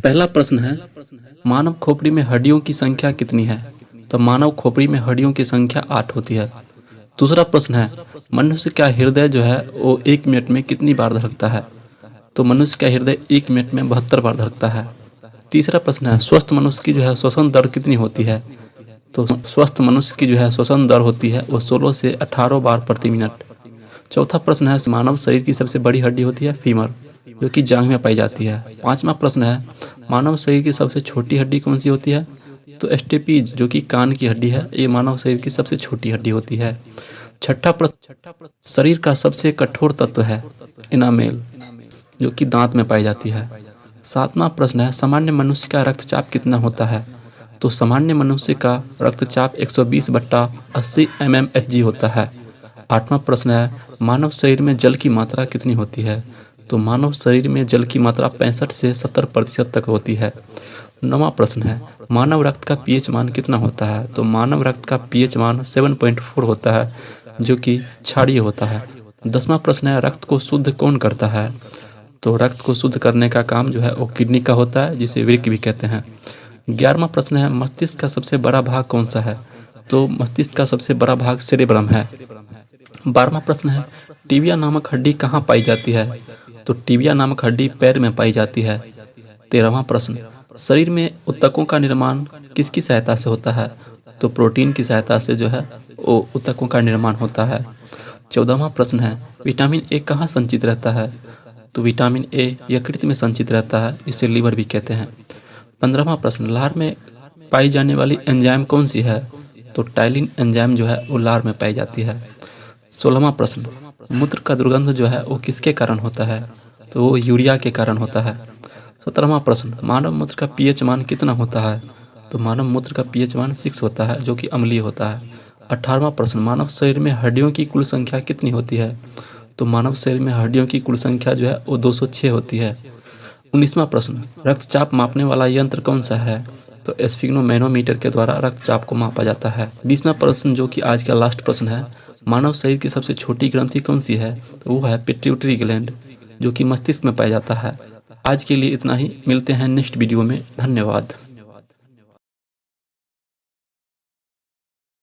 पहला प्रश्न है, मानव खोपड़ी में हड्डियों की संख्या कितनी है? तो मानव खोपड़ी में हड्डियों की संख्या 8 होती है। दूसरा प्रश्न है, मनुष्य का हृदय जो है वो 1 मिनट में कितनी बार धड़कता है? तो मनुष्य का हृदय 1 मिनट में 72 बार धड़कता है। तीसरा प्रश्न है, स्वस्थ मनुष्य की जो है श्वसन दर कितनी होती है? तो स्वस्थ मनुष्य की जो है श्वसन दर होती है वो 16 से 18 बार प्रति मिनट। चौथा प्रश्न है, मानव शरीर की सबसे बड़ी हड्डी होती है फीमर, जो कि जांघ में पाई जाती है। पांचवा प्रश्न है, मानव शरीर की सबसे छोटी हड्डी कौन सी होती है? तो स्टेपीज, जो कि कान की हड्डी है, ये मानव शरीर की सबसे छोटी हड्डी होती है। छठा प्रश्न, शरीर का सबसे कठोर तत्व है इनामेल, जो कि दांत में पाई जाती है। सातवां प्रश्न है, सामान्य मनुष्य का रक्तचाप कितना होता है? तो सामान्य मनुष्य का रक्तचाप 120/80 mmHg होता है। आठवां प्रश्न है, मानव शरीर में जल की मात्रा कितनी होती है? तो मानव शरीर में जल की मात्रा 65 से 70% तक होती है। नौवां प्रश्न है, मानव रक्त का पीएच मान कितना होता है? तो मानव रक्त का पीएच मान 7.4 होता है, जो कि क्षारीय होता है। 10वां प्रश्न है, रक्त को शुद्ध कौन करता है? तो रक्त को शुद्ध करने का काम जो है वो किडनी का होता है, जिसे वृक्क भी कहते हैं। 11वां प्रश्न है, मस्तिष्क का सबसे बड़ा भाग कौन सा है? तो मस्तिष्क का सबसे बड़ा भाग सेरेब्रम है। 12वां प्रश्न है, टिबिया नामक हड्डी कहाँ पाई जाती है? तो टिबिया नामक हड्डी पैर में पाई जाती है। 13वां प्रश्न, शरीर में ऊतकों का निर्माण किसकी सहायता से होता है? तो प्रोटीन की सहायता से जो है वो ऊतकों का निर्माण होता है। 14वां प्रश्न है, विटामिन ए कहाँ संचित रहता है? तो विटामिन ए यकृत में संचित रहता है, इसे लीवर भी कहते हैं। 15वां प्रश्न, लार में पाई जाने वाली एंजाइम कौन सी है? तो टाइलिन एंजाइम जो है वो लार में पाई जाती है। 16वां प्रश्न, मूत्र का दुर्गंध जो है वो किसके कारण होता है? तो वो यूरिया के कारण होता है। 17वां प्रश्न, मानव मूत्र का पीएच मान कितना होता है? तो मानव मूत्र का पीएच मान 6 होता है, जो कि अम्लीय होता है। 18वां प्रश्न, मानव शरीर में हड्डियों की कुल संख्या कितनी होती है? तो मानव शरीर में हड्डियों की कुल संख्या जो है वो 206 होती है। 19वां प्रश्न, रक्तचाप मापने वाला यंत्र कौन सा है? तो स्फिग्नोमेनोमीटर के द्वारा रक्तचाप को मापा जाता है। 20वां प्रश्न, जो कि आज का लास्ट प्रश्न है, मानव शरीर की सबसे छोटी ग्रंथि कौन सी है? तो वो है पिट्यूटरी ग्लैंड, जो कि मस्तिष्क में पाया जाता है। आज के लिए इतना ही, मिलते हैं नेक्स्ट वीडियो में। धन्यवाद।